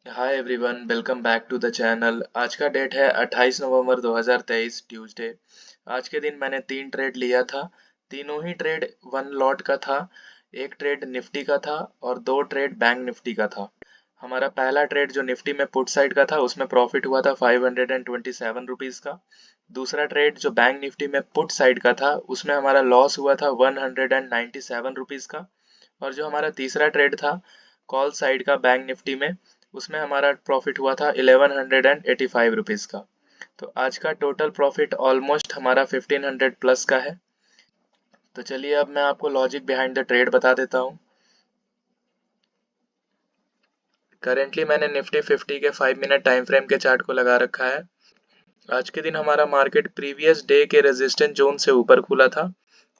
Hi everyone, welcome back to the channel. आज का date है 28 नवंबर 2023 ट्यूसडे। आज के दिन मैंने 3 ट्रेड लिया था। तीनों ही ट्रेड वन लॉट का था। एक ट्रेड निफ्टी का था और 2 ट्रेड बैंक निफ्टी का था। हमारा पहला ट्रेड जो निफ्टी में पुट साइड का था उसमें प्रॉफिट हुआ था 527 रुपीज़ का। दूसरा ट्रेड जो बैंक निफ्टी में पुट साइड का था उसमें हमारा लॉस हुआ था 197 रुपीज़ का। और जो हमारा तीसरा ट्रेड था कॉल साइड का बैंक निफ्टी में, उसमें हमारा प्रॉफिट हुआ था 1185 रुपीज़ का। तो आज का टोटल प्रॉफिट ऑलमोस्ट हमारा 1500 प्लस का है। तो चलिए अब मैं आपको लॉजिक बिहाइंड द ट्रेड बता देता हूँ। करेंटली मैंने निफ्टी 50 के 5 मिनट टाइम फ्रेम के चार्ट को लगा रखा है। आज के दिन हमारा मार्केट प्रीवियस डे के रेजिस्टेंस जोन से ऊपर खुला था।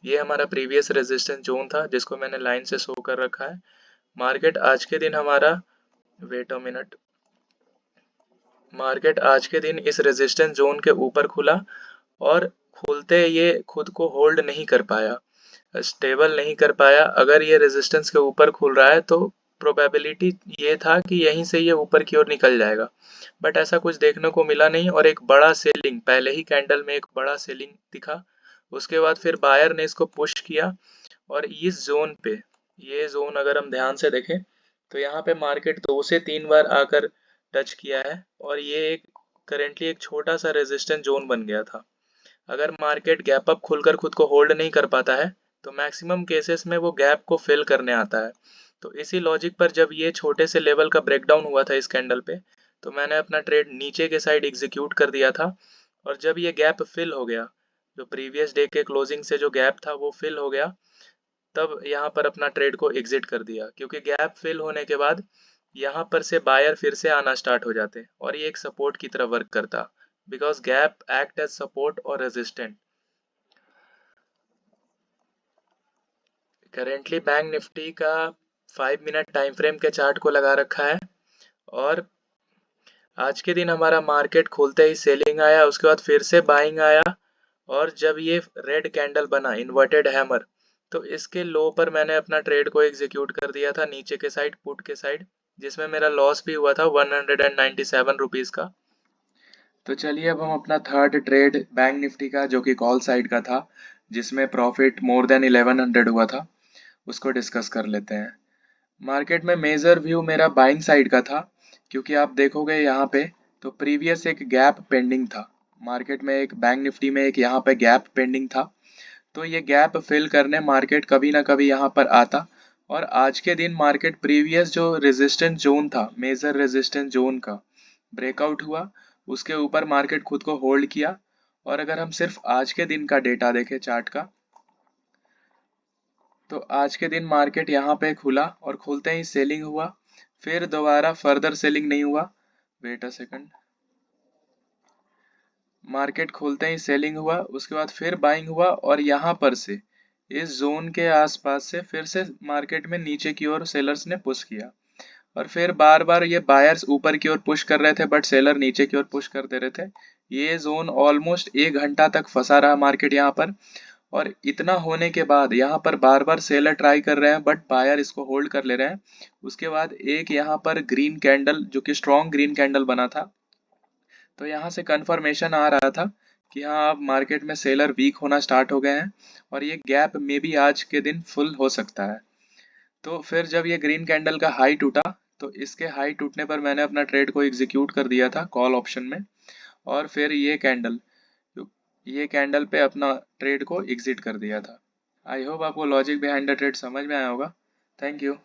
ये हमारा प्रीवियस रेजिस्टेंस जोन था जिसको मैंने लाइन से शो कर रखा है। मार्केट आज के दिन हमारा वेट अ मिनट मार्केट आज के दिन इस रेजिस्टेंस जोन के ऊपर खुला और खुलते ये खुद को होल्ड नहीं कर पाया, स्टेबल नहीं कर पाया। अगर ये रेजिस्टेंस के ऊपर खुल रहा है तो प्रोबेबिलिटी ये था कि यहीं से ये ऊपर की ओर निकल जाएगा, बट ऐसा कुछ देखने को मिला नहीं। और एक बड़ा सेलिंग, पहले ही कैंडल में एक बड़ा सेलिंग दिखा। उसके बाद फिर बायर ने इसको पुश किया और इस जोन पे, ये जोन अगर हम ध्यान से देखें तो यहाँ पे मार्केट 2 से 3 बार आकर टच किया है और ये एक करेंटली एक छोटा सा रेजिस्टेंस जोन बन गया था। अगर मार्केट गैप अप खुलकर खुद को होल्ड नहीं कर पाता है तो मैक्सिमम केसेस में वो गैप को फिल करने आता है। तो इसी लॉजिक पर जब ये छोटे से लेवल का ब्रेकडाउन हुआ था इस कैंडल पे, तो मैंने अपना ट्रेड नीचे के साइड एग्जीक्यूट कर दिया था। और जब ये गैप फिल हो गया, जो प्रीवियस डे के क्लोजिंग से जो गैप था वो फिल हो गया, तब यहाँ पर अपना ट्रेड को एग्जिट कर दिया। क्योंकि गैप फिल होने के बाद यहाँ पर से बायर फिर से आना स्टार्ट हो जाते और ये एक सपोर्ट की तरह वर्क करता, because gap act as support और रेजिस्टेंट। करेंटली बैंक निफ्टी का 5 मिनट टाइम फ्रेम के चार्ट को लगा रखा है और आज के दिन हमारा मार्केट खुलते ही सेलिंग आया, उसके बाद फिर से बाइंग आया। और जब ये रेड कैंडल बना इन्वर्टेड हैमर, तो इसके लो पर मैंने अपना ट्रेड को एग्जीक्यूट कर दिया था नीचे के साइड, पुट के साइड, जिसमें मेरा लॉस भी हुआ था 197 रुपीज़ का। तो चलिए अब हम अपना थर्ड ट्रेड बैंक निफ्टी का जो कि कॉल साइड का था, जिसमें प्रॉफिट मोर देन 1100 हुआ था, उसको डिस्कस कर लेते हैं। मार्केट में मेजर व्यू मेरा बाइंग साइड का था, क्योंकि आप देखोगे यहाँ पे तो प्रीवियस एक गैप पेंडिंग था। मार्केट में एक बैंक निफ्टी में एक यहाँ पे गैप पेंडिंग था, तो ये गैप फिल करने मार्केट कभी ना कभी यहाँ पर आता। और आज के दिन मार्केट प्रीवियस जो रेजिस्टेंस जोन था, मेजर रेजिस्टेंस जोन का ब्रेकआउट हुआ, उसके ऊपर मार्केट खुद को होल्ड किया। और अगर हम सिर्फ आज के दिन का डेटा देखें चार्ट का, तो आज के दिन मार्केट यहाँ पे खुला और खुलते ही सेलिंग हुआ, फिर दोबारा फर्दर सेलिंग नहीं हुआ। वेट अ सेकंड, मार्केट खुलते ही सेलिंग हुआ, उसके बाद फिर बाइंग हुआ और यहाँ पर से इस जोन के आसपास से फिर से मार्केट में नीचे की ओर सेलर्स ने पुश किया। और फिर बार बार ये बायर्स ऊपर की ओर पुश कर रहे थे बट सेलर नीचे की ओर पुश कर दे रहे थे। ये जोन ऑलमोस्ट 1 घंटा तक फंसा रहा मार्केट यहाँ पर। और इतना होने के बाद यहाँ पर बार बार सेलर ट्राई कर रहे हैं बट बायर इसको होल्ड कर ले रहे हैं। उसके बाद एक यहाँ पर ग्रीन कैंडल, जो कि स्ट्रॉन्ग ग्रीन कैंडल बना था, तो यहाँ से कंफर्मेशन आ रहा था कि हाँ अब मार्केट में सेलर वीक होना स्टार्ट हो गए हैं और ये गैप में भी आज के दिन फुल हो सकता है। तो फिर जब ये ग्रीन कैंडल का हाई टूटा, तो इसके हाई टूटने पर मैंने अपना ट्रेड को एग्जीक्यूट कर दिया था कॉल ऑप्शन में। और फिर ये कैंडल पे अपना ट्रेड को एग्जिट कर दिया था। आई होप आपको लॉजिक बिहाइंड द ट्रेड समझ में आया होगा। Thank you.